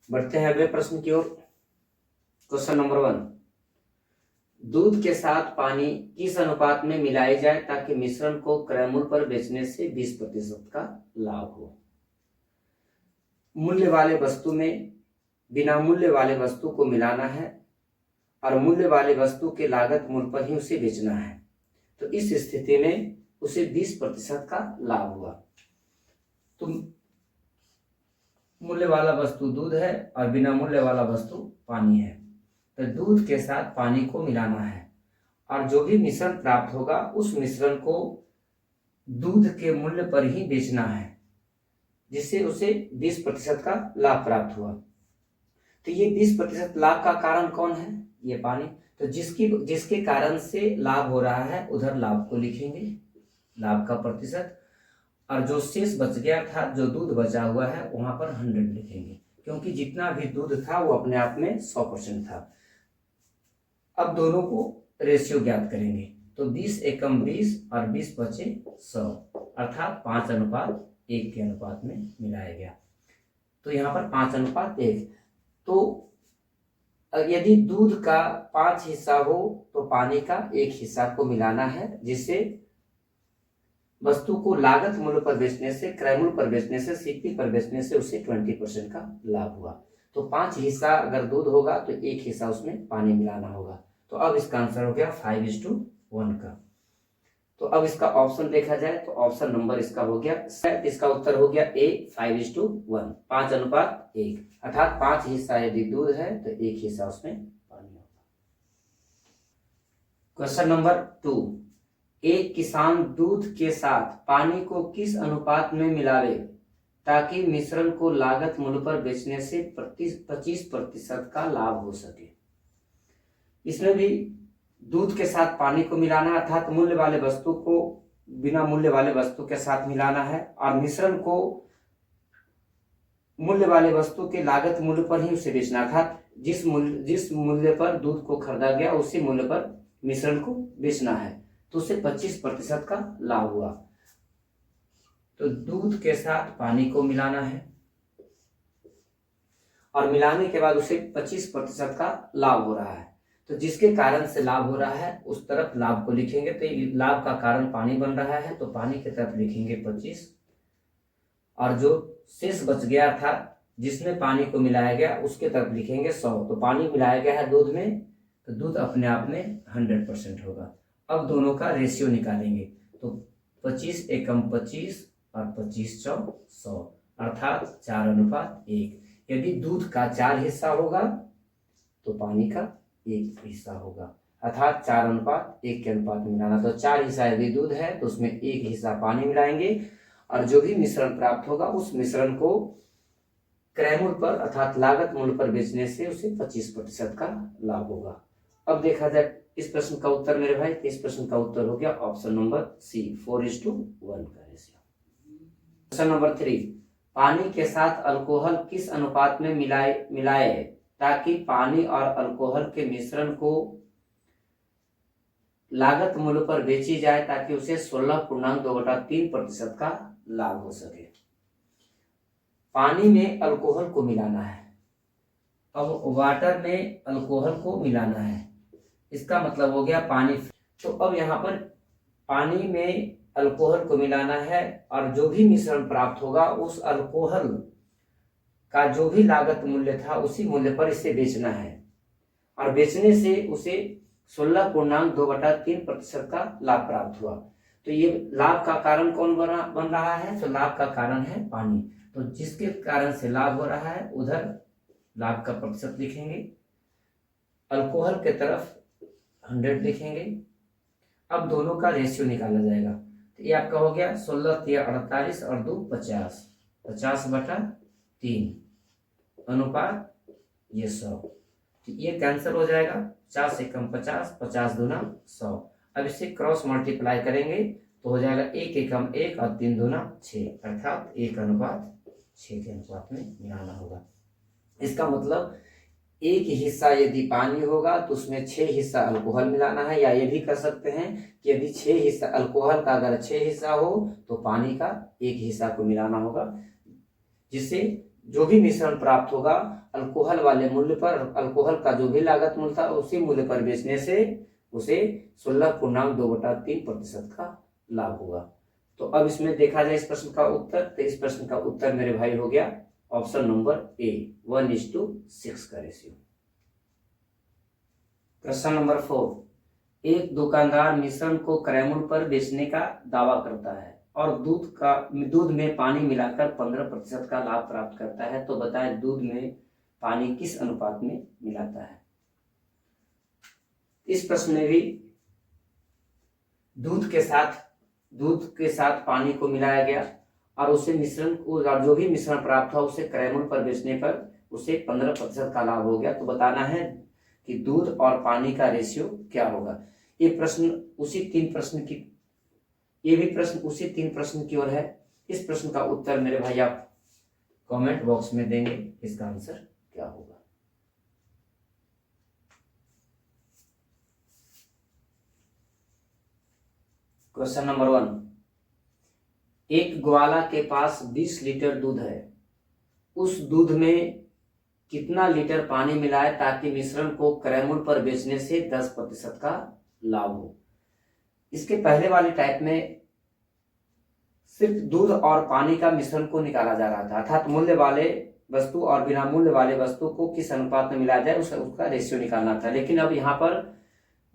बढ़ते हैं अगले प्रश्न की ओर। क्वेश्चन नंबर 1, दूध के साथ पानी किस अनुपात में मिलाई जाए ताकि मिश्रण को क्रय मूल्य पर बेचने से 20% का लाभ हो। मूल्य वाले वस्तु में बिना मूल्य वाले वस्तु को मिलाना है और मूल्य वाले वस्तु के लागत मूल्य पर ही उसे बेचना है, तो इस स्थिति में उसे 20% का लाभ हुआ। तो मूल्य वाला वस्तु दूध है और बिना मूल्य वाला वस्तु पानी है, तो दूध के साथ पानी को मिलाना है और जो भी मिश्रण प्राप्त होगा उस मिश्रण को दूध के मूल्य पर ही बेचना है, जिससे उसे 20% का लाभ प्राप्त हुआ। तो ये 20% लाभ का कारण कौन है? ये पानी। तो जिसके कारण से लाभ हो रहा है उधर लाभ को लिखेंगे, लाभ का प्रतिशत, और जो शेष बच गया था, जो दूध बचा हुआ है, वहां पर 100 लिखेंगे, क्योंकि जितना भी दूध था वो अपने आप में 100% था। अब दोनों को रेशियो ज्ञात करेंगे, तो 20 एकम 20 और 20 बचे 100, अर्थात 5:1 के अनुपात में मिलाया गया। तो यहाँ पर 5:1। तो यदि दूध का 5 हिस्सा हो तो पानी का 1 हिस्सा को मिलाना है, जिससे वस्तु को लागत मूल्य पर बेचने से, क्रय मूल्य पर बेचने से, सीपी पर बेचने से उसे 20% का लाभ हुआ। तो 5 हिस्सा अगर दूध होगा तो 1 हिस्सा उसमें पानी मिलाना होगा। तो अब इसका आंसर हो गया 5:1 का। तो अब इसका ऑप्शन देखा जाए तो ऑप्शन नंबर इसका हो गया, इसका उत्तर हो गया ए, 5:1, 5:1, अर्थात 5 हिस्सा यदि दूध है तो 1 हिस्सा उसमें पानी होगा। क्वेश्चन नंबर 2, एक किसान दूध के साथ पानी को किस अनुपात में मिलावे ताकि मिश्रण को लागत मूल्य पर बेचने से 25% का लाभ हो सके। इसमें भी दूध के साथ पानी को मिलाना, अर्थात मूल्य वाले वस्तु को बिना मूल्य वाले वस्तु के साथ मिलाना है और मिश्रण को मूल्य वाले वस्तु के लागत मूल्य पर ही उसे बेचना, अर्थात जिस मूल्य पर दूध को खरीदा गया उसी मूल्य पर मिश्रण को बेचना है, तो उसे 25% का लाभ हुआ। तो दूध के साथ पानी को मिलाना है और मिलाने के बाद उसे 25% का लाभ हो रहा है, तो जिसके कारण से लाभ हो रहा है उस तरफ लाभ को लिखेंगे। तो लाभ का कारण पानी बन रहा है, तो पानी की तरफ लिखेंगे 25, और जो शेष बच गया था जिसमें पानी को मिलाया गया उसके तरफ लिखेंगे 100। तो पानी मिलाया गया है दूध में, तो दूध अपने आप में 100% होगा। अब दोनों का रेशियो निकालेंगे, तो 25 एकम 25 और 25 चौक 100, अर्थात 4:1। यदि दूध का 4 हिस्सा होगा तो पानी का 1 हिस्सा होगा, अर्थात 4:1 के अनुपात में मिलाना। तो 4 हिस्सा यदि दूध है तो उसमें 1 हिस्सा पानी मिलाएंगे और जो भी मिश्रण प्राप्त होगा उस मिश्रण को क्रय मूल्य पर अर्थात लागत मूल्य पर बेचने से उसे 25% का लाभ होगा। अब देखा जाए इस प्रश्न का उत्तर मेरे भाई, इस प्रश्न का उत्तर हो गया ऑप्शन नंबर सी, 4:1 का रेशियो। क्वेश्चन नंबर 3, पानी के साथ अल्कोहल किस अनुपात में मिलाए ताकि पानी और अल्कोहल के मिश्रण को लागत मूल्य पर बेची जाए ताकि उसे 16.2/3% का लाभ हो सके। पानी में अल्कोहल को मिलाना है, अब वाटर में अल्कोहल को मिलाना है, इसका मतलब हो गया पानी। तो अब यहाँ पर पानी में अल्कोहल को मिलाना है और जो भी मिश्रण प्राप्त होगा उस अल्कोहल का जो भी लागत मूल्य था उसी मूल्य पर इसे बेचना है, और बेचने से उसे 16.2/3% का लाभ प्राप्त हुआ। तो ये लाभ का कारण कौन बन रहा है? तो लाभ का कारण है पानी। तो जिसके कारण से लाभ हो रहा है उधर लाभ का प्रतिशत लिखेंगे, अल्कोहल के तरफ 100 लिखेंगे। अब दोनों का रेशियो निकाला जाएगा, तो ये आपका हो गया 16×3 = 48 और 2 50, 50/3 अनुपात ये 100। तो ये कैंसिल हो जाएगा, 50 एकम 50, 50 दूना 100। अब इसे क्रॉस मल्टीप्लाई करेंगे तो हो जाएगा 1 एकम 1 और 3 दूना 6, अर्थात 1:6 के अनुपात में मिलाना होगा। इसका मतलब एक हिस्सा यदि पानी होगा तो उसमें 6 हिस्सा अल्कोहल मिलाना है, या ये भी कर सकते हैं कि यदि 6 हिस्सा अल्कोहल का अगर 6 हिस्सा हो तो पानी का 1 हिस्सा को मिलाना होगा, जिससे जो भी मिश्रण प्राप्त होगा अल्कोहल वाले मूल्य पर, अल्कोहल का जो भी लागत मूल्य था उसी मूल्य पर बेचने से उसे 16.2/3% का लाभ होगा। तो अब इसमें देखा जाए इस प्रश्न का उत्तर, तो इस प्रश्न का उत्तर मेरे भाई हो गया ऑप्शन नंबर ए, 1:6 का रेशियो। क्वेश्चन नंबर 4, एक दुकानदार मिश्रण को क्रय मूल्य पर बेचने का दावा करता है और दूध में पानी मिलाकर 15% का लाभ प्राप्त करता है, तो बताएं दूध में पानी किस अनुपात में मिलाता है। इस प्रश्न में भी दूध के साथ पानी को मिलाया गया और उसे मिश्रण को, जो भी मिश्रण प्राप्त हुआ उसे क्रय मूल्य पर बेचने पर उसे 15% का लाभ हो गया। तो बताना है कि दूध और पानी का रेशियो क्या होगा। ये प्रश्न उसी तीन प्रश्न की ओर है। इस प्रश्न का उत्तर मेरे भाई आप कमेंट बॉक्स में देंगे, इसका आंसर क्या होगा। क्वेश्चन नंबर 1, एक ग्वाला के पास 20 लीटर दूध है, उस दूध में कितना लीटर पानी मिलाए ताकि मिश्रण को क्रय मूल्य पर बेचने से 10% का लाभ हो। इसके पहले वाले टाइप में सिर्फ दूध और पानी का मिश्रण को निकाला जा रहा था, अर्थात मूल्य वाले वस्तु और बिना मूल्य वाले वस्तु को किस अनुपात में मिलाया जाए उसका रेशियो निकालना था। लेकिन अब यहाँ पर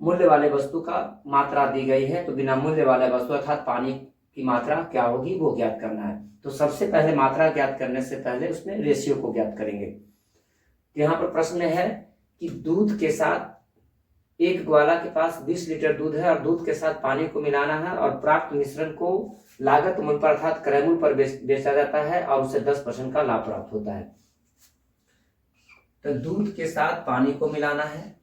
मूल्य वाले वस्तु का मात्रा दी गई है, तो बिना मूल्य वाले वस्तु अर्थात पानी की मात्रा क्या होगी वो ज्ञात करना है। तो सबसे पहले मात्रा ज्ञात करने से पहले उसमें रेशियो को ज्ञात करेंगे। यहाँ पर प्रश्न है कि दूध के साथ, एक ग्वाला के पास 20 लीटर दूध है और दूध के साथ पानी को मिलाना है और प्राप्त मिश्रण को लागत मूल्य पर अर्थात क्रय मूल्य पर बेचा जाता है और उसे 10% का लाभ प्राप्त होता है। तो दूध के साथ पानी को मिलाना है,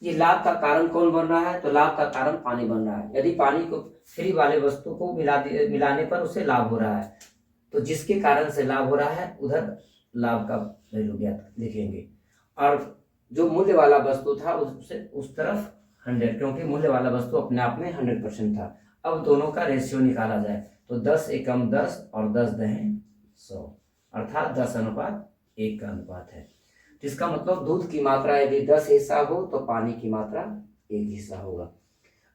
ये लाभ का कारण कौन बन रहा है, तो लाभ का कारण पानी बन रहा है। यदि पानी को फ्री वाले वस्तु को मिलाने पर उसे लाभ हो रहा है, तो जिसके कारण से लाभ हो रहा है उधर लाभ का वैल्यू ज्ञात लिखेंगे। और जो मूल्य वाला वस्तु था उससे उस तरफ 100, क्योंकि मूल्य वाला वस्तु अपने आप में 100% था। अब दोनों का रेशियो निकाला जाए तो 10 एकम 10 और 10 दहें 100, अर्थात 10:1 का अनुपात है। जिसका मतलब दूध की मात्रा यदि 10 हिस्सा हो तो पानी की मात्रा 1 हिस्सा होगा।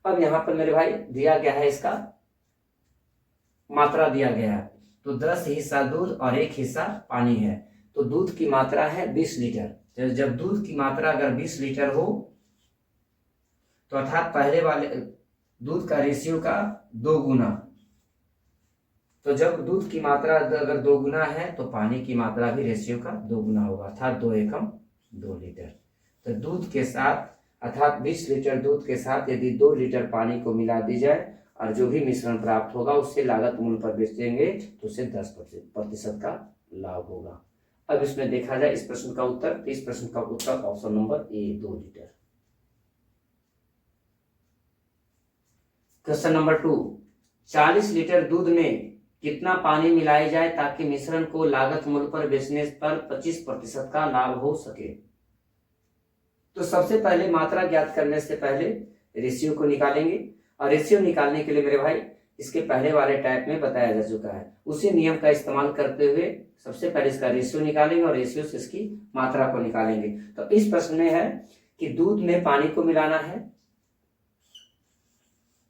अब यहाँ पर मेरे भाई दिया गया है, इसका मात्रा दिया गया है, तो 10 हिस्सा दूध और 1 हिस्सा पानी है, तो दूध की मात्रा है 20 लीटर। तो जब दूध की मात्रा अगर 20 लीटर हो तो अर्थात पहले वाले दूध का रेशियो का 2 गुना, तो जब दूध की मात्रा अगर 2 गुना है तो पानी की मात्रा भी रेशियो का 2 गुना होगा, अर्थात 2 एकम 2 लीटर। तो दूध के साथ अर्थात 20 लीटर दूध के साथ यदि 2 लीटर पानी को मिला दी जाए और जो भी मिश्रण प्राप्त होगा उससे लागत मूल्य पर बेचेंगे तो उसे 10% का लाभ होगा। अब इसमें देखा जाए इस प्रश्न का उत्तर, तो इस प्रश्न का उत्तर option number A, 2 litre. Question number 2, 40 litre दूध में कितना पानी मिलाई जाए ताकि मिश्रण को लागत मूल्य पर बेचने पर 25% का लाभ हो सके। तो सबसे पहले मात्रा ज्ञात करने से पहले रेशियो को निकालेंगे, और रेशियो निकालने के लिए मेरे भाई इसके पहले वाले टाइप में बताया जा चुका है, उसी नियम का इस्तेमाल करते हुए सबसे पहले इसका रेशियो निकालेंगे और रेशियो से इसकी मात्रा को निकालेंगे। तो इस प्रश्न में है कि दूध में पानी को मिलाना है,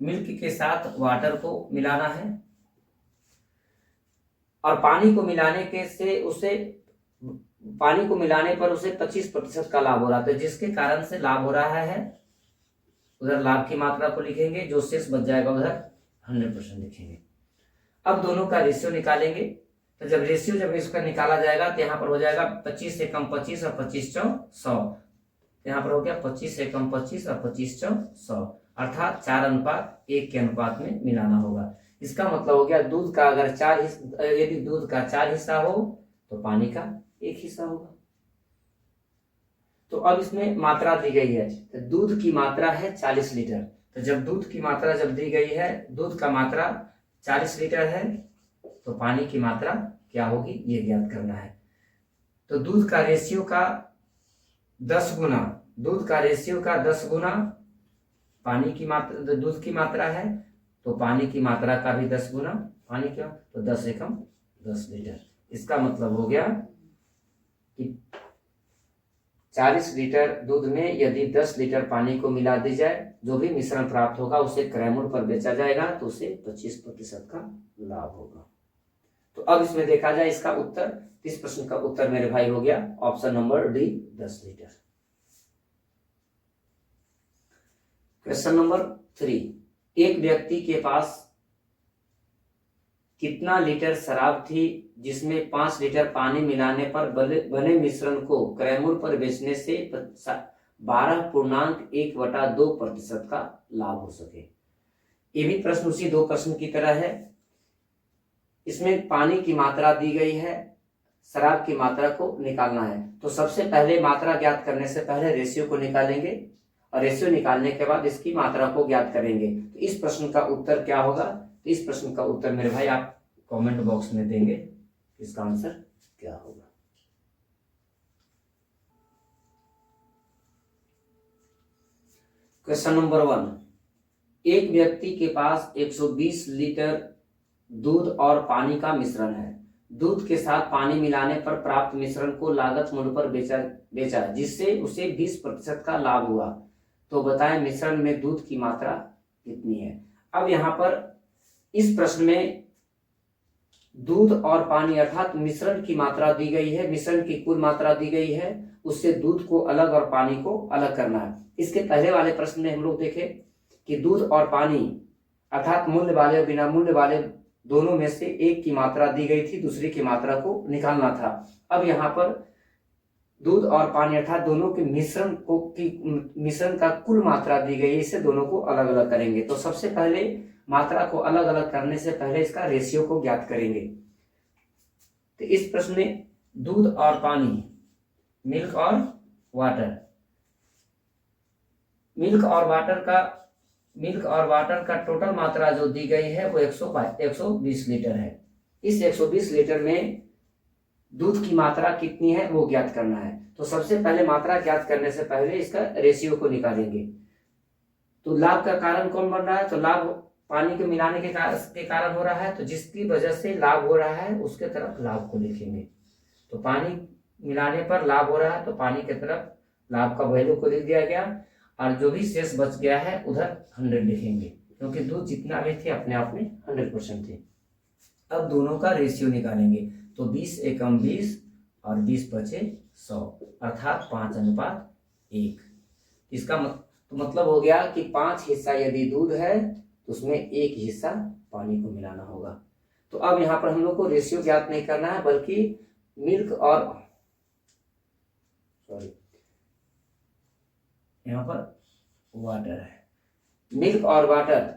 मिल्क के साथ वाटर को मिलाना है और पानी को मिलाने पर उसे 25% का लाभ हो रहा था, जिसके कारण से लाभ हो रहा है उधर लाभ की मात्रा को लिखेंगे, जो शेष बच जाएगा उधर 100% लिखेंगे। अब दोनों का रेशियो निकालेंगे, तो जब इसका निकाला जाएगा तो यहाँ पर हो जाएगा 25 एकम 25 और 25 चौ 100, यहाँ पर हो गया 25 एकम 25 और 25 चौ 100, अर्थात 4:1 के अनुपात में मिलाना होगा। इसका मतलब हो गया दूध का अगर यदि दूध का 4 हिस्सा हो तो पानी का 1 हिस्सा होगा। तो अब इसमें मात्रा दी गई है, तो दूध की मात्रा है 40 लीटर, तो जब दूध की मात्रा जब दी गई है, दूध का मात्रा 40 लीटर है तो पानी की मात्रा क्या होगी ये ज्ञात करना है। तो दूध का रेशियो का 10 गुना, दूध का रेशियो का 10 गुना पानी की मात्रा, दूध की मात्रा है तो पानी की मात्रा का भी 10 गुना पानी क्या, तो 10 एकम 10 लीटर। इसका मतलब हो गया कि 40 लीटर दूध में यदि 10 लीटर पानी को मिला दी जाए, जो भी मिश्रण प्राप्त होगा उसे क्रय मूल्य पर बेचा जाएगा तो उसे 25% का लाभ होगा। तो अब इसमें देखा जाए इसका उत्तर, इस प्रश्न का उत्तर मेरे भाई हो गया option number D 10 litre. Question number 3, एक व्यक्ति के पास कितना लीटर शराब थी जिसमें 5 लीटर पानी मिलाने पर बने मिश्रण को क्रय मूल्य पर बेचने से 12.1/2% का लाभ हो सके। ये भी प्रश्न उसी 2 प्रश्न की तरह है। इसमें पानी की मात्रा दी गई है, शराब की मात्रा को निकालना है। तो सबसे पहले मात्रा ज्ञात करने से पहले रेशियो को निकालेंगे और रेशियो निकालने के बाद इसकी मात्रा को ज्ञात करेंगे। तो इस प्रश्न का उत्तर क्या होगा? तो इस प्रश्न का उत्तर मेरे भाई आप कमेंट बॉक्स में देंगे, इसका आंसर क्या होगा। क्वेश्चन नंबर 1, एक व्यक्ति के पास 120 लीटर दूध और पानी का मिश्रण है। दूध के साथ पानी मिलाने पर प्राप्त मिश्रण को लागत मूल्य पर बेचा जिससे उसे 20% का लाभ हुआ। तो बताएं मिश्रण में दूध की मात्रा कितनी है। अब यहाँ पर इस प्रश्न में दूध और पानी अर्थात मिश्रण की मात्रा दी गई है, मिश्रण की कुल मात्रा दी गई है, उससे दूध को अलग और पानी को अलग करना है। इसके पहले वाले प्रश्न में हम लोग देखे कि दूध और पानी अर्थात मूल्य वाले और बिना मूल्य वाले दोनों में से एक की मात्रा दी गई थी, दूसरी की मात्रा को निकालना था। अब यहाँ पर दूध और पानी अर्थात दोनों के मिश्रण का कुल मात्रा दी गई है, इससे दोनों को अलग अलग करेंगे। तो सबसे पहले मात्रा को अलग अलग करने से पहले इसका रेशियो को ज्ञात करेंगे। तो इस प्रश्न में दूध और पानी, मिल्क और वाटर, मिल्क और वाटर का टोटल मात्रा जो दी गई है वो 120 लीटर है। इस 120 लीटर में दूध की मात्रा कितनी है वो ज्ञात करना है। तो सबसे पहले मात्रा ज्ञात करने से पहले इसका रेशियो को निकालेंगे। तो लाभ का कारण कौन बन रहा है? तो लाभ पानी को मिलाने के कारण हो रहा है, तो जिसकी वजह से लाभ हो रहा है उसके तरफ लाभ को लिखेंगे। तो पानी मिलाने पर लाभ हो रहा है तो पानी के तरफ लाभ का वैल्यू को लिख दिया गया और जो भी शेष बच गया है उधर 100 लिखेंगे, क्योंकि दूध जितना भी थे अपने आप में 100% थे। अब दोनों का रेशियो निकालेंगे। तो 20 एकम 20 और 20 बचे 100 अर्थात 5:1। इसका तो मतलब हो गया कि 5 हिस्सा यदि दूध है तो उसमें 1 हिस्सा पानी को मिलाना होगा। तो अब यहाँ पर हम लोग को रेशियो ज्ञात नहीं करना है, बल्कि मिल्क और यहाँ पर वाटर है, मिल्क और वाटर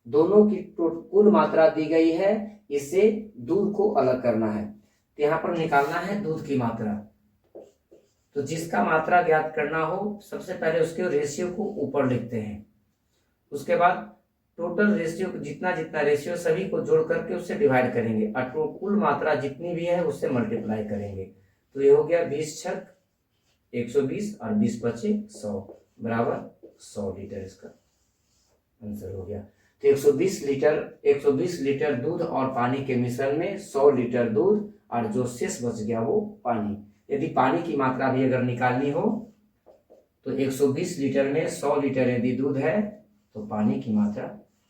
दोनों की कुल मात्रा दी गई है, इससे दूध को अलग करना है। तो यहाँ पर निकालना है दूध की मात्रा। तो जिसका मात्रा ज्ञात करना हो सबसे पहले उसके रेशियो को ऊपर लिखते हैं, उसके बाद टोटल रेशियो जितना रेशियो सभी को जोड़ करके उससे डिवाइड करेंगे और कुल मात्रा जितनी भी है उससे मल्टीप्लाई करेंगे। तो ये हो गया 20 छक 120 और 20 बचे 100 बराबर 100 लीटर, इसका आंसर हो गया। तो 120 लीटर दूध और पानी के मिश्रण में 100 लीटर दूध और जो शेष बच गया वो पानी। यदि पानी की मात्रा भी अगर निकालनी हो तो 120 लीटर में 100 लीटर यदि दूध है तो पानी की मात्रा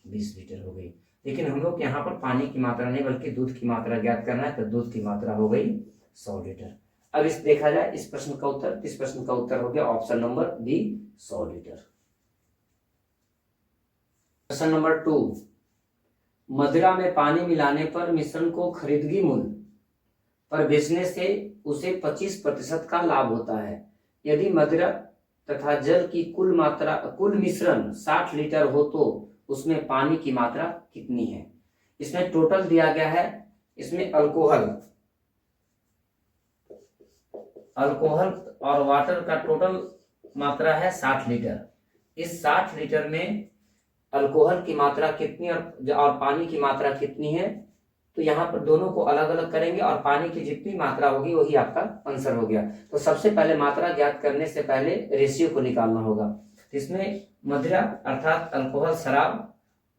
20 लीटर हो गई। लेकिन हम लोग यहाँ पर पानी की मात्रा नहीं बल्कि दूध की मात्रा ज्ञात करना है, तो दूध की मात्रा हो गई 100 लीटर। अब इस देखा जाए इस प्रश्न का उत्तर, इस प्रश्न का उत्तर हो गया option number B 100 litre. Question number 2, मदिरा में पानी मिलाने पर मिश्रण को खरीदगी मूल्य पर बेचने से उसे 25% का लाभ होता है। यदि मदिरा तथा जल की कुल मिश्रण 60 लीटर हो तो उसमें पानी की मात्रा कितनी है। इसमें टोटल दिया गया है, इसमें अल्कोहल और वाटर का टोटल मात्रा है 60 लीटर। इस 60 लीटर में अल्कोहल की मात्रा कितनी और पानी की मात्रा कितनी है, तो यहाँ पर दोनों को अलग अलग करेंगे और पानी की जितनी मात्रा होगी वही आपका आंसर हो गया। तो सबसे पहले मात्रा ज्ञात करने से पहले रेशियो को निकालना होगा। इसमें मदिरा अर्थात अल्कोहल शराब,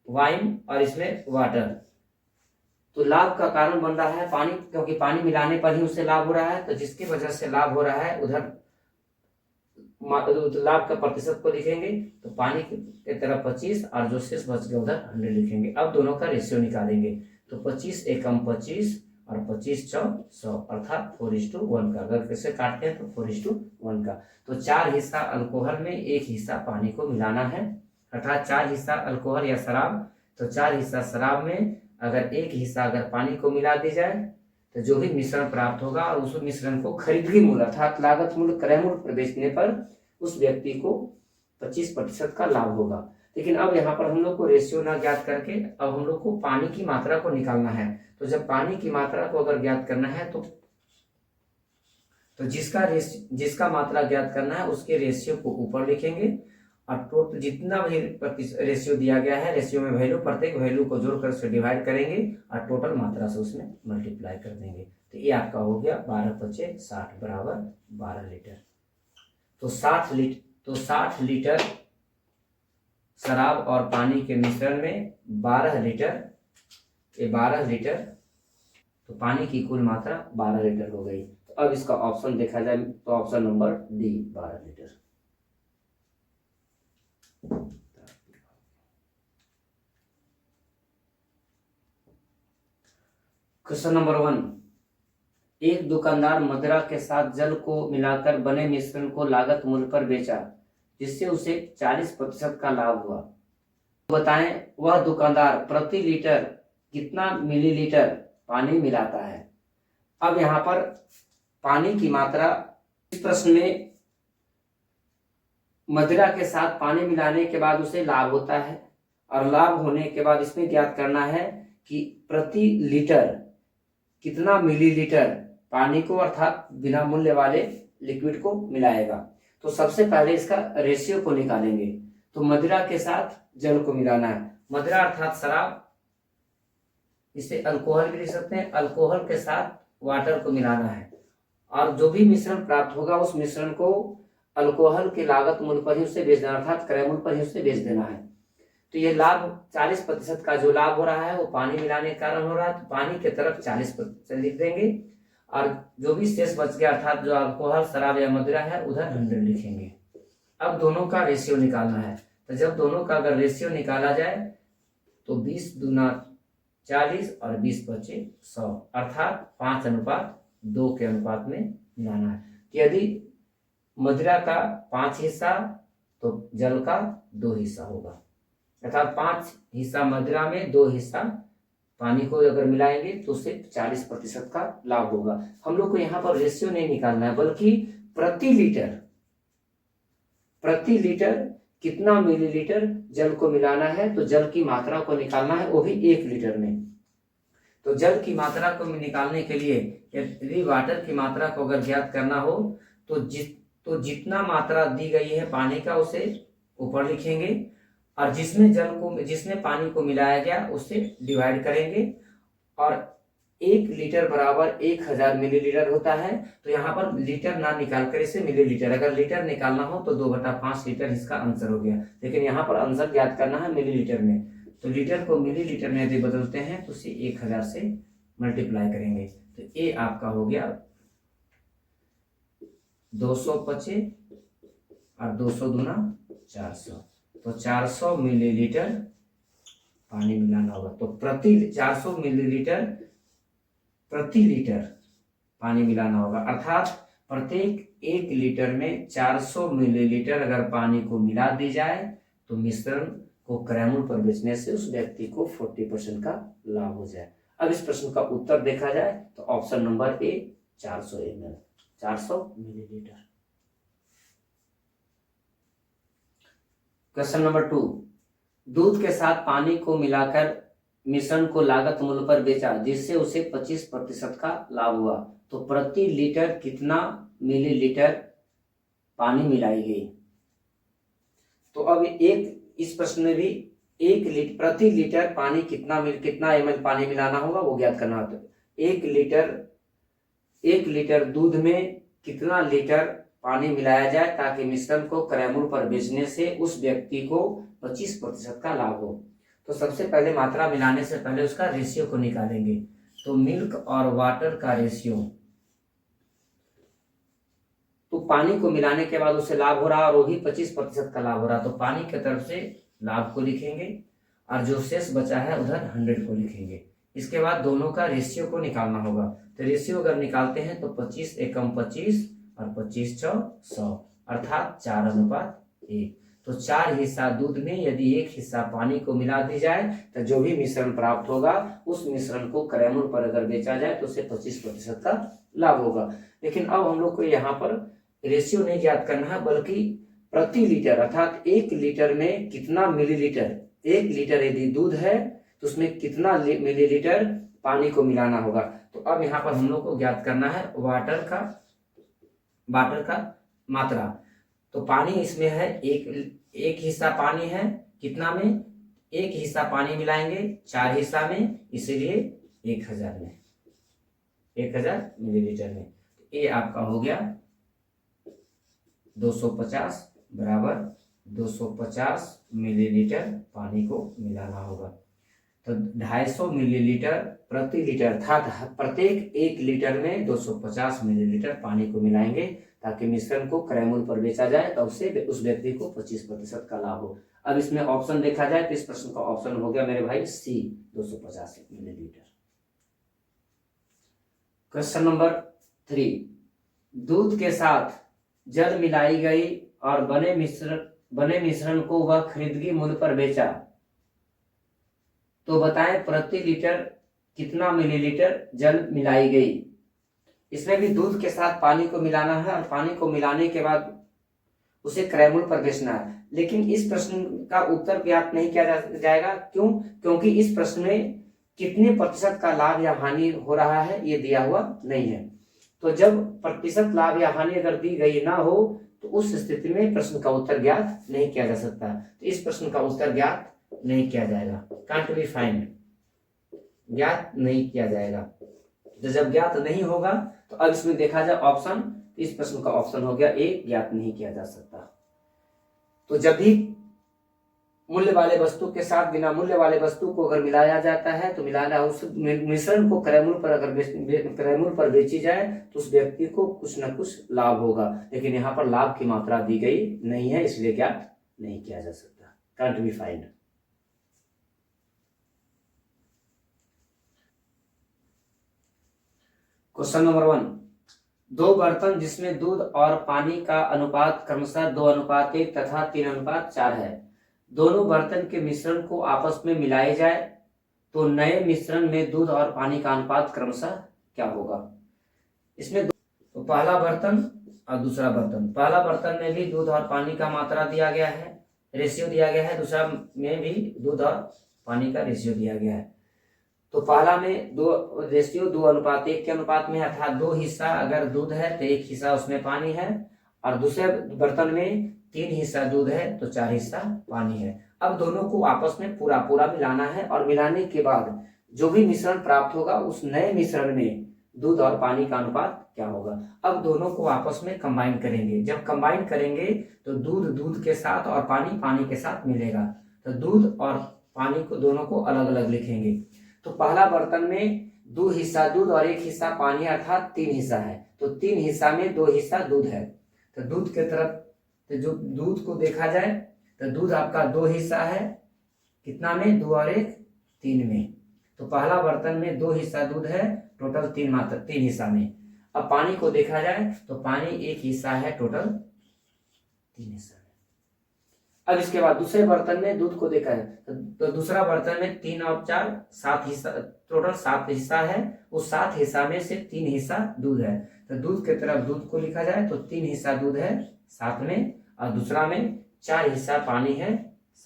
वाइन और इसमें वाटर, तो लाभ का कारण बन रहा है पानी, क्योंकि पानी मिलाने पर ही उससे लाभ हो रहा है। तो जिसकी वजह से लाभ हो रहा है उधर तो लाभ का प्रतिशत को लिखेंगे, तो पानी की तरफ 25 और जो शेष बच गया उधर 100 लिखेंगे। अब दोनों का रेशियो निकालेंगे, तो 25 एकम 25 और 25 चौक 100 अर्थात 4:1 का। अगर कैसे काटते हैं तो 4:1 का। तो 4 हिस्सा अल्कोहल में 1 हिस्सा पानी को मिलाना है, अर्थात 4 हिस्सा अल्कोहल या शराब, तो 4 हिस्सा शराब में अगर 1 हिस्सा अगर पानी को मिला दी जाए तो जो भी मिश्रण प्राप्त होगा और उस मिश्रण को खरीदगी मूल्य अर्थात लागत मूल्य क्रय मूल्य पर बेचने पर उस व्यक्ति को 25% का लाभ होगा। लेकिन अब यहाँ पर हम लोग को रेशियो ना ज्ञात करके अब हम लोग को पानी की मात्रा को निकालना है। तो जब पानी की मात्रा को अगर ज्ञात करना है तो जिसका मात्रा ज्ञात करना है उसके रेशियो को ऊपर लिखेंगे और टोटल जितना भी रेशियो दिया गया है, रेशियो में वैल्यू, प्रत्येक वैल्यू को जोड़कर उससे डिवाइड करेंगे और टोटल मात्रा से उसमें मल्टीप्लाई कर देंगे। तो ये आपका हो गया 12×5=60 बराबर 12 लीटर। तो 60 लीटर शराब और पानी के मिश्रण में 12 लीटर, ये 12 लीटर, तो पानी की कुल मात्रा 12 लीटर हो गई। तो अब इसका ऑप्शन देखा जाए तो option number D 12 litre. Question number 1, एक दुकानदार मदिरा के साथ जल को मिलाकर बने मिश्रण को लागत मूल्य पर बेचा जिससे उसे 40% का लाभ हुआ। बताएं वह दुकानदार प्रति लीटर कितना मिलीलीटर पानी मिलाता है। अब यहाँ पर पानी की मात्रा, इस प्रश्न में मदिरा के साथ पानी मिलाने के बाद उसे लाभ होता है और लाभ होने के बाद इसमें ज्ञात करना है कि प्रति लीटर कितना मिलीलीटर पानी को अर्थात बिना मूल्य वाले लिक्विड को मिलाएगा। तो सबसे पहले इसका रेशियो को निकालेंगे। तो मदिरा के साथ जल को मिलाना है, मदिरा अर्थात शराब, इसे अल्कोहल भी लिख सकते हैं, अल्कोहल के साथ वाटर को मिलाना है और जो भी मिश्रण प्राप्त होगा उस मिश्रण को अल्कोहल के लागत मूल्य पर ही उसे बेच देना अर्थात क्रय मूल्य पर ही उसे बेच देना है। तो ये लाभ 40% का जो लाभ हो रहा है वो पानी मिलाने के कारण हो रहा है, तो पानी की तरफ 40% लिख देंगे और जो भी शेष बच गया अर्थात जो अल्कोहल शराब या मदिरा है उधर 100 लिखेंगे। अब दोनों का रेशियो निकालना है। तो जब दोनों का अगर रेशियो निकाला जाए तो 20 दूना 40 और 20 बचे 100 अर्थात 5:2 के अनुपात में मिलाना है। यदि मदिरा का 5 हिस्सा तो जल का 2 हिस्सा होगा, अर्थात 5 हिस्सा मदिरा में 2 हिस्सा पानी को अगर मिलाएंगे तो उससे 40% का लाभ होगा। हम लोग को यहाँ पर रेशियो नहीं निकालना है बल्कि प्रति लीटर कितना मिलीलीटर जल को मिलाना है। तो जल की मात्रा को निकालना है वो भी 1 लीटर में। तो जल की मात्रा को निकालने के लिए यदि वाटर की मात्रा को अगर ज्ञात करना हो तो जितना मात्रा दी गई है पानी का उसे ऊपर लिखेंगे और जिसमें पानी को मिलाया गया उससे डिवाइड करेंगे और 1 लीटर बराबर 1000 मिलीलीटर होता है। तो यहाँ पर लीटर ना निकाल कर इसे मिलीलीटर, अगर लीटर निकालना हो तो 2/5 लीटर इसका आंसर हो गया, लेकिन यहाँ पर आंसर ज्ञात करना है मिलीलीटर में। तो लीटर को मिलीलीटर में यदि बदलते हैं तो उसे 1000 से मल्टीप्लाई करेंगे। तो ये आपका हो गया 225 और 200 दूना 400, तो 400 मिलीलीटर पानी मिलाना होगा। तो 400 मिलीलीटर प्रति लीटर पानी मिलाना होगा, अर्थात प्रत्येक 1 लीटर में 400 मिलीलीटर अगर पानी को मिला दी जाए तो मिश्रण को क्रय मूल्य पर बेचने से उस व्यक्ति को 40% का लाभ हो जाए। अब इस प्रश्न का उत्तर देखा जाए तो ऑप्शन नंबर ए 400 ml 400 मिलीलीटर। क्वेश्चन नंबर 2, दूध के साथ पानी को मिलाकर मिश्रण को लागत मूल्य पर बेचा जिससे उसे 25% का लाभ हुआ। तो प्रति लीटर कितना मिलीलीटर पानी मिलाई गई। तो अब इस प्रश्न में भी प्रति लीटर पानी कितना ml पानी मिलाना होगा वो ज्ञात करना होता है। 1 लीटर दूध में कितना लीटर पानी मिलाया जाए ताकि मिश्रण को क्रय मूल्य पर बेचने से उस व्यक्ति को 25% का लाभ हो। तो सबसे पहले मात्रा मिलाने से पहले उसका रेशियो को निकालेंगे। तो मिल्क और वाटर का रेशियो, तो पानी को मिलाने के बाद उससे लाभ हो रहा और वो भी 25% का लाभ हो रहा, तो पानी की तरफ से लाभ को लिखेंगे और जो शेष बचा है उधर 100 को लिखेंगे। इसके बाद दोनों का रेशियो को निकालना होगा। तो रेशियो अगर निकालते हैं तो 25 एकम 25 और 25 चौ 100 अर्थात 4:1। तो 4 हिस्सा दूध में यदि 1 हिस्सा पानी को मिला दी जाए तो जो भी मिश्रण प्राप्त होगा उस मिश्रण को क्रय मूल्य पर अगर बेचा जाए तो उसे 25% का लाभ होगा। लेकिन अब हम लोग को यहाँ पर रेशियो नहीं ज्ञात करना है, बल्कि प्रति लीटर अर्थात 1 लीटर में कितना मिलीलीटर, 1 लीटर यदि दूध है तो उसमें कितना मिलीलीटर पानी को मिलाना होगा। तो अब यहाँ पर हम लोग को ज्ञात करना है वाटर का मात्रा। तो पानी इसमें है एक हिस्सा पानी है, कितना में, 1 हिस्सा पानी मिलाएंगे 4 हिस्सा में, इसीलिए 1000 में, 1000 मिलीलीटर में। ये आपका हो गया 250 बराबर 250 मिलीलीटर पानी को मिलाना होगा। तो 250 मिलीलीटर प्रति लीटर अर्थात प्रत्येक 1 लीटर में 250 मिलीलीटर पानी को मिलाएंगे ताकि मिश्रण को क्रय मूल्य पर बेचा जाए, तब से उस व्यक्ति को 25% का लाभ हो। अब इसमें ऑप्शन देखा जाए तो इस प्रश्न का ऑप्शन हो गया मेरे भाई सी, 250 मिलीलीटर। क्वेश्चन नंबर 3, दूध के साथ जल मिलाई गई और बने मिश्रण को वह खरीदगी मूल्य पर बेचा, तो बताएं प्रति लीटर कितना मिलीलीटर जल मिलाई गई। इसमें भी दूध के साथ पानी को मिलाना है और पानी को मिलाने के बाद उसे क्रय मूल्य पर बेचना है। लेकिन इस प्रश्न का उत्तर ज्ञात नहीं किया जाएगा। क्यों? क्योंकि इस प्रश्न में कितने प्रतिशत का लाभ या हानि हो रहा है ये दिया हुआ नहीं है। तो जब प्रतिशत लाभ या हानि अगर दी गई ना हो तो उस स्थिति में प्रश्न का उत्तर ज्ञात नहीं किया जा सकता। तो इस प्रश्न का उत्तर ज्ञात नहीं किया जाएगा, कांट बी फाइंड, ज्ञात नहीं किया जाएगा। तो जब ज्ञात नहीं होगा तो अब इसमें देखा जाए ऑप्शन, तो इस प्रश्न का ऑप्शन हो गया ए, ज्ञात नहीं किया जा सकता। तो जब भी मूल्य वाले वस्तु के साथ बिना मूल्य वाले वस्तु को अगर मिलाया जाता है तो मिलाना उस मिश्रण को क्रय मूल्य पर अगर क्रय मूल्य पर बेची जाए तो उस व्यक्ति को कुछ न कुछ लाभ होगा। लेकिन यहाँ पर लाभ की मात्रा दी गई नहीं है, इसलिए ज्ञात नहीं किया जा सकता, can't be find. Question number 1, 2 बर्तन जिसमें दूध और पानी का अनुपात क्रमशः 2:1 तथा 3:4 है, दोनों बर्तन के मिश्रण को आपस में मिलाए जाए तो नए मिश्रण में दूध और पानी का अनुपात क्रमशः क्या होगा। इसमें तो पहला बर्तन और दूसरा बर्तन, पहला बर्तन में भी दूध और पानी का मात्रा दिया गया है, रेशियो दिया गया है, दूसरा में भी दूध और पानी का रेशियो दिया गया है। तो पहला में रेशियो 2:1 के अनुपात में है, अर्थात 2 हिस्सा अगर दूध है तो 1 हिस्सा उसमें पानी है, और दूसरे बर्तन में 3 हिस्सा दूध है तो 4 हिस्सा पानी है। अब दोनों को आपस में पूरा मिलाना है और मिलाने के बाद जो भी मिश्रण प्राप्त होगा उस नए मिश्रण में दूध और पानी का अनुपात क्या होगा। अब दोनों को आपस में कंबाइन करेंगे, जब कंबाइन करेंगे तो दूध के साथ और पानी के साथ मिलेगा, तो दूध और पानी को दोनों को अलग अलग लिखेंगे। तो पहला बर्तन में 2 हिस्सा दूध और 1 हिस्सा पानी अर्थात 3 हिस्सा है, तो 3 हिस्सा में 2 हिस्सा दूध है। तो दूध के तरफ तो जो दूध को देखा जाए तो दूध आपका 2 हिस्सा है, कितना में, 2 और 1 3 में। तो पहला बर्तन में 2 हिस्सा दूध है, टोटल 3 हिस्सा में। अब पानी को देखा जाए तो पानी 1 हिस्सा है, टोटल 3 हिस्सा में। अब इसके बाद दूसरे बर्तन में दूध को देखा है तो दूसरा बर्तन में 3 और 4 7 हिस्सा, टोटल 7 हिस्सा है, उस 7 हिस्सा में से 3 हिस्सा दूध है। तो दूध के तरफ दूध को लिखा जाए तो 3 हिस्सा दूध है 7 में, और दूसरा में 4 हिस्सा पानी है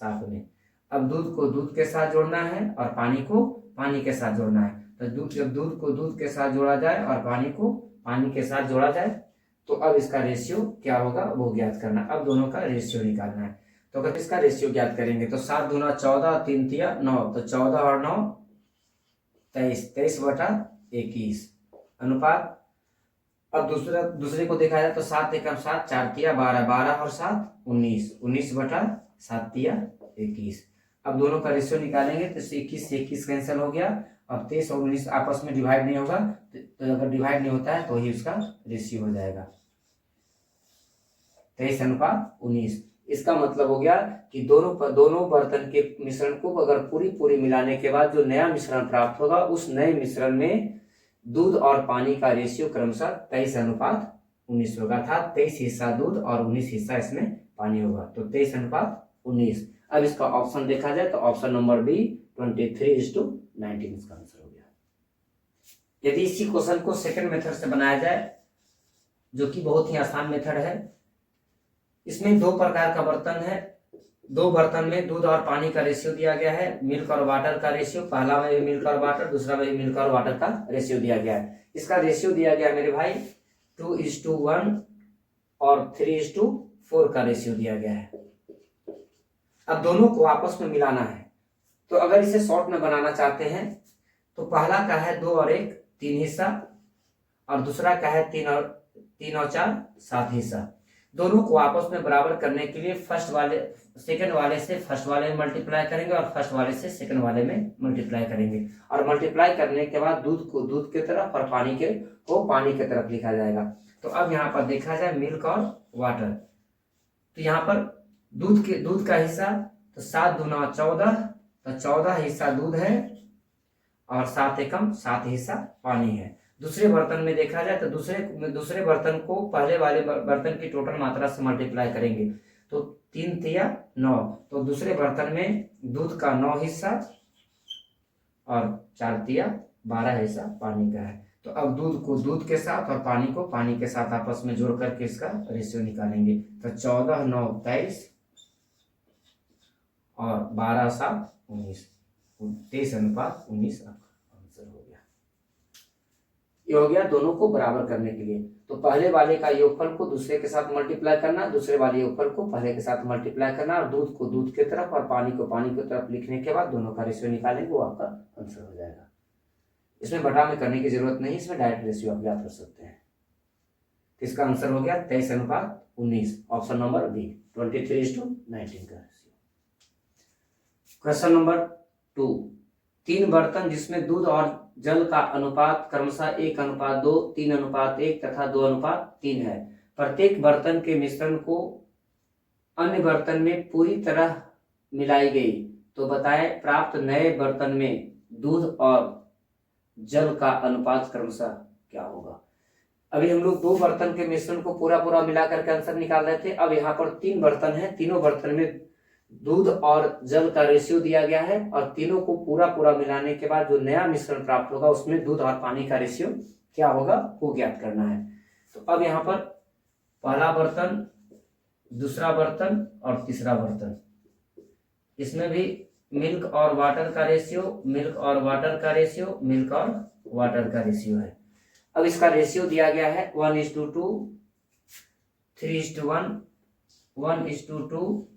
7 में। अब दूध को दूध के साथ जोड़ना है और पानी को पानी के साथ जोड़ना है। तो जब दूध को दूध के साथ जोड़ा जाए और पानी को पानी के साथ जोड़ा जाए तो अब इसका रेशियो क्या होगा वो ज्ञात करना। अब दोनों का रेशियो निकालना है। तो अगर इसका रेशियो ज्ञात करेंगे तो 7 दूना 14, 3 तिया 9, तो 14 और 9 23, 23/21 अनुपात। अब दूसरे को देखा जाए तो 7 एकम 7, 4 तिया 12, 12 और 7 19, 19/7 तिया 21। अब दोनों का रेशियो निकालेंगे तो 21 से 21 कैंसिल हो गया। अब 23 और 19 आपस में डिवाइड नहीं होगा, तो अगर डिवाइड नहीं होता है तो ही उसका रेशियो हो जाएगा 23:19। इसका मतलब हो गया कि दोनों बर्तन के मिश्रण को अगर पूरी मिलाने के बाद जो नया मिश्रण प्राप्त होगा, उस नए मिश्रण में दूध और पानी का रेशियो क्रमशः 23:19 होगा, अर्थात 23 हिस्सा दूध और 19 हिस्सा इसमें पानी होगा, तो 23:19। अब इसका ऑप्शन देखा जाए तो ऑप्शन नंबर बी 23:19 इसका आंसर हो गया। यदि इसी क्वेश्चन को सेकंड मेथड से बनाया जाए, जो कि बहुत ही आसान मेथड है, इसमें दो प्रकार का बर्तन है, दो बर्तन में दूध और पानी का रेशियो दिया गया है, मिल्क और वाटर का रेशियो, पहला में भी मिल्क और वाटर, दूसरा में भी मिल्क और वाटर का रेशियो दिया गया है। इसका रेशियो दिया गया मेरे भाई 2:1 और 3:4 का रेशियो दिया गया है। अब दोनों को आपस में मिलाना है, तो अगर इसे शॉर्ट में बनाना चाहते हैं तो पहला का है 2 और 1 3 हिस्सा, और दूसरा का है 3 और 4 7 हिस्सा। दोनों को आपस में बराबर करने के लिए सेकंड वाले से फर्स्ट वाले में मल्टीप्लाई करेंगे और फर्स्ट वाले से सेकंड वाले में मल्टीप्लाई करेंगे, और मल्टीप्लाई करने के बाद दूध को दूध की तरफ और पानी को पानी की तरफ लिखा जाएगा। तो अब यहाँ पर देखा जाए मिल्क और वाटर, तो यहाँ पर दूध का हिस्सा तो 7 दूना 14, तो 14 हिस्सा दूध है और 7 एकम 7 हिस्सा पानी है। दूसरे बर्तन में देखा जाए तो दूसरे बर्तन को पहले वाले बर्तन की टोटल मात्रा से मल्टीप्लाई करेंगे, तो 3 तिया 9, तो दूसरे बर्तन में दूध का 9 हिस्सा और 4 तिया 12 हिस्सा पानी का है। तो अब दूध को दूध के साथ और पानी को पानी के साथ आपस में जोड़ करके इसका रेशियो निकालेंगे, तो 14 9 23 और 12 7 19, 23:19 आंसर हो गया। ये हो गया दोनों को बराबर करने के लिए। तो पहले वाले का योगफल को दूसरे के साथ मल्टीप्लाई करना, दूसरे वाले योगफल को पहले के साथ मल्टीप्लाई करना, और दूध को दूध की तरफ और पानी को पानी की तरफ लिखने के बाद दोनों का रेशियो निकालेंगे, वो आपका आंसर हो जाएगा। इसमें बटा में करने की जरूरत नहीं, इसमें डायरेक्ट रेशियो आप याद कर सकते हैं। तो इसका आंसर हो गया 23:19, ऑप्शन नंबर बी 23:19 का रेशियो। क्वेश्चन नंबर 2, 3 बर्तन जिसमें दूध और जल का अनुपात क्रमशः 1:2, 3:1 तथा 2:3 है। प्रत्येक बर्तन के मिश्रण को अन्य बर्तन में पूरी तरह मिलाई गई, तो बताएं प्राप्त नए बर्तन में दूध और जल का अनुपात क्रमशः क्या होगा। अभी हम लोग 2 बर्तन के मिश्रण को पूरा मिला करके आंसर निकाल रहे थे। अब यहाँ पर 3 बर्तन है, तीनों बर्तन में दूध और जल का रेशियो दिया गया है, और तीनों को पूरा मिलाने के बाद जो नया मिश्रण प्राप्त होगा उसमें दूध और पानी का रेशियो क्या होगा वो ज्ञात करना है। तो अब यहाँ पर पहला बर्तन, दूसरा बर्तन और तीसरा बर्तन, इसमें भी मिल्क और वाटर का रेशियो, मिल्क और वाटर का रेशियो, मिल्क और वाटर का रेशियो है। अब इसका रेशियो दिया गया है 1:2, 3:1, 1:2,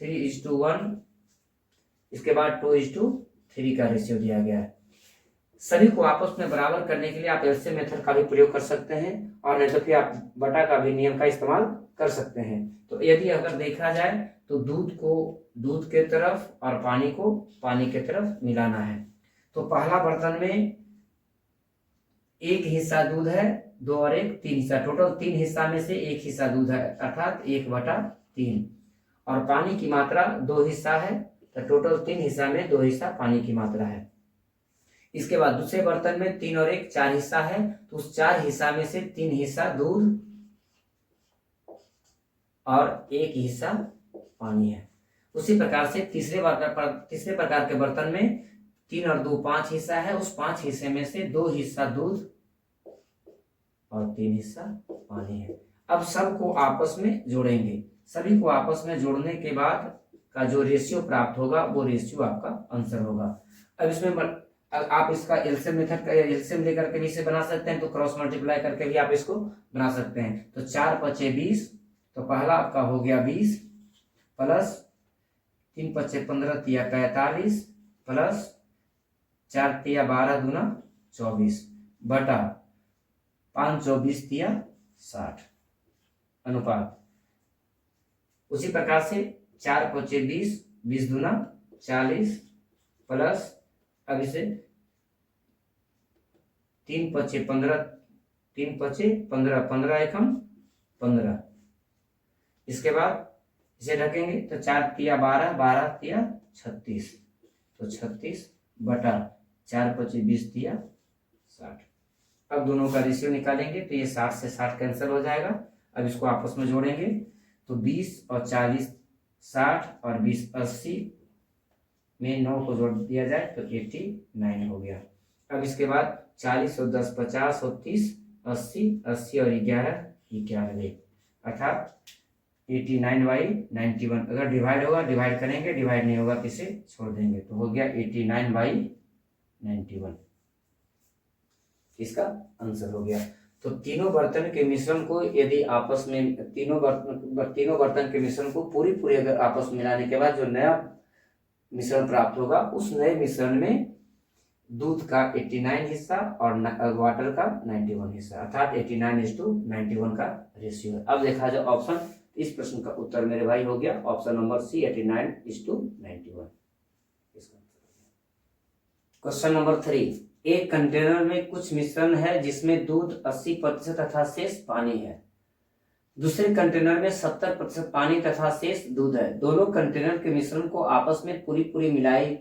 3:1, इसके बाद 2:3 का रेशियो दिया गया है। सभी को आपस में बराबर करने के लिए आप एलसीएम मेथड का भी प्रयोग कर सकते हैं, और नहीं तो फिर आप बटा का भी नियम का इस्तेमाल कर सकते हैं। तो यदि अगर देखा जाए तो दूध को दूध के तरफ और पानी को पानी के तरफ मिलाना है, तो पहला बर्तन में 1 हिस्सा दूध है, 2 और 1 3 हिस्सा, टोटल 3 हिस्सा में से 1 हिस्सा दूध है, अर्थात 1/3, और पानी की मात्रा 2 हिस्सा है, तो टोटल 3 हिस्सा में 2 हिस्सा पानी की मात्रा है। इसके बाद दूसरे बर्तन में 3 और 1 4 हिस्सा है, तो उस 4 हिस्सा में से 3 हिस्सा दूध और 1 हिस्सा पानी है। उसी प्रकार से तीसरे प्रकार के बर्तन में 3 और 2 5 हिस्सा है, उस 5 हिस्से में से 2 हिस्सा दूध और 3 हिस्सा पानी है। अब सबको आपस में जोड़ेंगे, सभी को आपस में जोड़ने के बाद का जो रेशियो प्राप्त होगा वो रेशियो आपका आंसर होगा। अब इसमें आप इसका एलसीएम मेथड का एलसीएम लेकर के भी इसे बना सकते हैं, तो क्रॉस मल्टीप्लाई करके भी आप इसको बना सकते हैं। तो 4 5 20, तो पहला आपका हो गया 20 प्लस 3 5 15 तिया 45 प्लस 4 तिया 12 दूना 24 बटा 5 24 तिया 60 अनुपात। उसी प्रकार से 4 5 20, 20 दूना 40 प्लस, अब इसे 3 पचे 15, 3 पचे 15, 15 एकम 15। इसके बाद इसे ढकेंगे तो 4 तिया 12, 12 तिया 36, तो 36 बटा 4 पचे 20 तिया 60। अब दोनों का रेशियो निकालेंगे तो ये 60 से 60 कैंसिल हो जाएगा। अब इसको आपस में जोड़ेंगे तो 20 और 40 60 और 20 80 में 9 को जोड़ दिया जाए तो 89 हो गया। अब इसके बाद 40 और 10 50 और 30 80, 80 और 11 91, अर्थात 89/91। अगर डिवाइड होगा डिवाइड करेंगे, डिवाइड नहीं होगा तो इसे छोड़ देंगे, तो हो गया 89/91। इसका आंसर हो गया। तो तीनों बर्तन के मिश्रण को यदि आपस में तीनों बर्तन के मिश्रण को पूरी अगर आपस में मिलाने के बाद जो नया मिश्रण प्राप्त होगा, उस नए मिश्रण में दूध का 89 हिस्सा और वाटर का 91 हिस्सा, अर्थात 89:91 का रेशियो है। अब देखा जाए ऑप्शन, इस प्रश्न का उत्तर मेरे भाई हो गया option number C 89:91। Question number 3, एक कंटेनर में कुछ मिश्रण है जिसमें दूध 80% तथा शेष पानी है। दूसरे कंटेनर में 70% पानी तथा शेष दूध है। दोनों कंटेनर के मिश्रण को आपस में पूरी मिलाई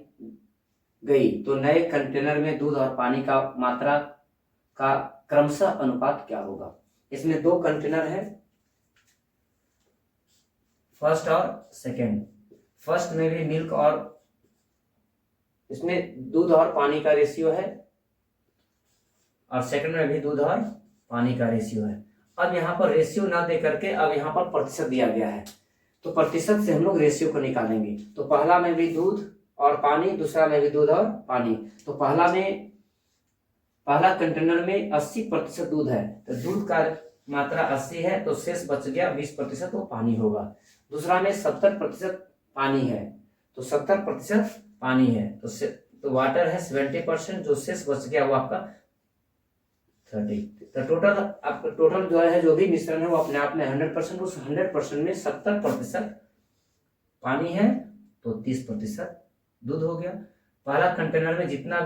गई तो नए कंटेनर में दूध और पानी का मात्रा का क्रमशः अनुपात क्या होगा। इसमें 2 कंटेनर है, फर्स्ट और सेकेंड। फर्स्ट में भी मिल्क और इसमें दूध और पानी का रेशियो है और सेकंड में भी दूध और पानी का रेशियो है। अब यहाँ पर रेशियो ना दे करके अब यहाँ पर प्रतिशत दिया गया है, तो प्रतिशत से हम लोग रेशियो को निकालेंगे। तो पहला में भी दूध और पानी, दूसरा में भी दूध और पानी। तो पहला कंटेनर में 80% दूध है, तो दूध का मात्रा 80 है, तो शेष बच गया 20%, वो पानी होगा। दूसरा में 70% पानी है, तो 70% पानी है, तो वाटर है 70%, जो शेष बच गया वो आपका 30। तो टोटल जो है जो भी मिश्रण है वो अपने आप में 100%, उस 100% में 70% पानी है तो 30% दूध हो गया। पहला कंटेनर में जितना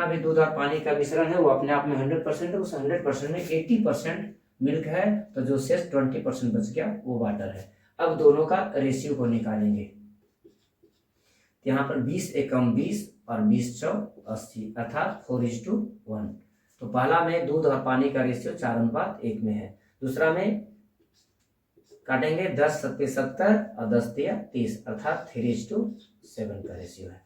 भी दूध और पानी का मिश्रण है वो अपने आप में 100% है, उस 100% में 80% मिल्क है, तो जो शेष 20% बच गया वो वाटर है। अब दोनों का रेशियो को निकालेंगे। यहाँ पर 20 एकम 20 और 20 चौक 80, अर्थात 4:1। तो पहला में दूध और पानी का रेशियो 4:1 में है। दूसरा में काटेंगे 10 7 70 और 10 3 30, अर्थात 3:7 का रेशियो है।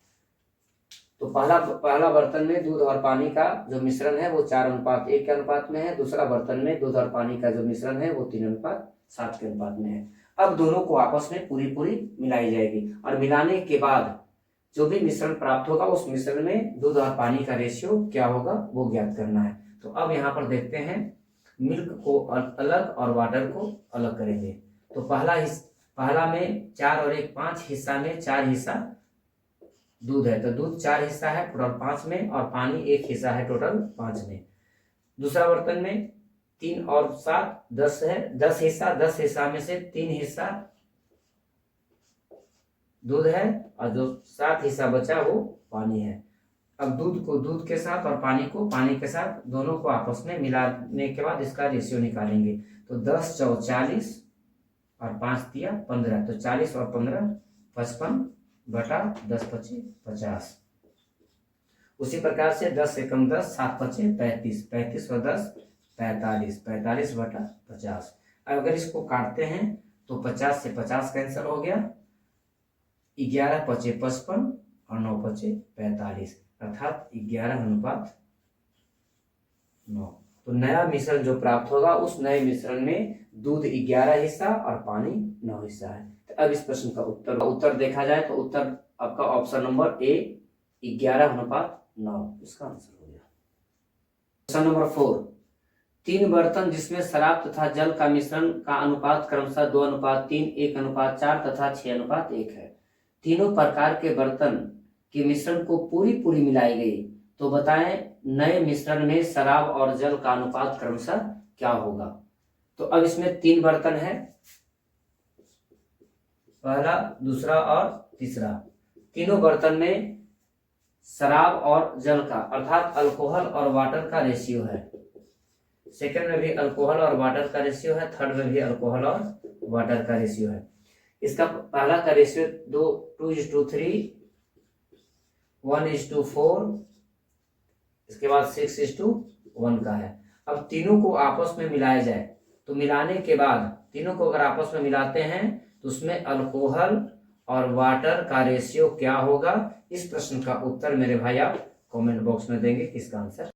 तो पहला बर्तन में दूध और पानी का जो मिश्रण है वो 4:1 के अनुपात में है। दूसरा बर्तन में दूध और पानी का जो मिश्रण है वो 3:7 के अनुपात में है। अब दोनों को आपस में पूरी मिलाई जाएगी और मिलाने के बाद जो भी मिश्रण प्राप्त होगा उस मिश्रण में दूध और पानी का रेशियो क्या होगा वो ज्ञात करना है। तो अब यहाँ पर देखते हैं, मिल्क को अलग और वाटर को अलग करेंगे। तो पहला में 4 और 1 5 हिस्सा में 4 हिस्सा दूध है, तो दूध 4 हिस्सा है टोटल 5 में, और पानी 1 हिस्सा है टोटल 5 में। दूसरा बर्तन में 3 और 7 10 है, 10 हिस्सा में से 3 हिस्सा दूध है और जो 7 हिस्सा बचा वो पानी है। अब दूध को दूध के साथ और पानी को पानी के साथ दोनों को आपस में मिलाने के बाद इसका रेशियो निकालेंगे। तो 10 चौ 40 और 5 तिया 15, तो 40 और 15 55 बटा 10 पचे 50। उसी प्रकार से 10 एकम 10 7 पचे 35, 35 और 10 45, 45 बटा 50। अगर इसको काटते हैं तो 50 से 50 कैंसिल हो गया, 11 पचे 55 और 9 पचे 45, अर्थात 11:9। तो नया मिश्रण जो प्राप्त होगा उस नए मिश्रण में दूध 11 हिस्सा और पानी 9 हिस्सा है। तो अब इस प्रश्न का उत्तर देखा जाए तो उत्तर आपका ऑप्शन नंबर ए 11:9 इसका आंसर हो गया। क्वेश्चन नंबर 4, 3 बर्तन जिसमें शराब तथा जल का मिश्रण का अनुपात क्रमशः 2:3, 1:4 तथा 6:1 है। तीनों प्रकार के बर्तन के मिश्रण को पूरी मिलाई गई, तो बताएं नए मिश्रण में शराब और जल का अनुपात क्रमशः क्या होगा। तो अब इसमें 3 बर्तन है, पहला दूसरा और तीसरा। तीनों बर्तन में शराब और जल का अर्थात अल्कोहल और वाटर का रेशियो है। सेकंड में भी अल्कोहल और वाटर का रेशियो है, थर्ड में भी अल्कोहल और वाटर का रेशियो है। इसका पहला का रेशियो 2:3, 1:4, इसके बाद 6:1 का है। अब तीनों को आपस में मिलाया जाए तो मिलाने के बाद तीनों को अगर आपस में मिलाते हैं तो उसमें अल्कोहल और वाटर का रेशियो क्या होगा? इस प्रश्न का उत्तर मेरे भाई आप कमेंट बॉक्स में देंगे किसका आंसर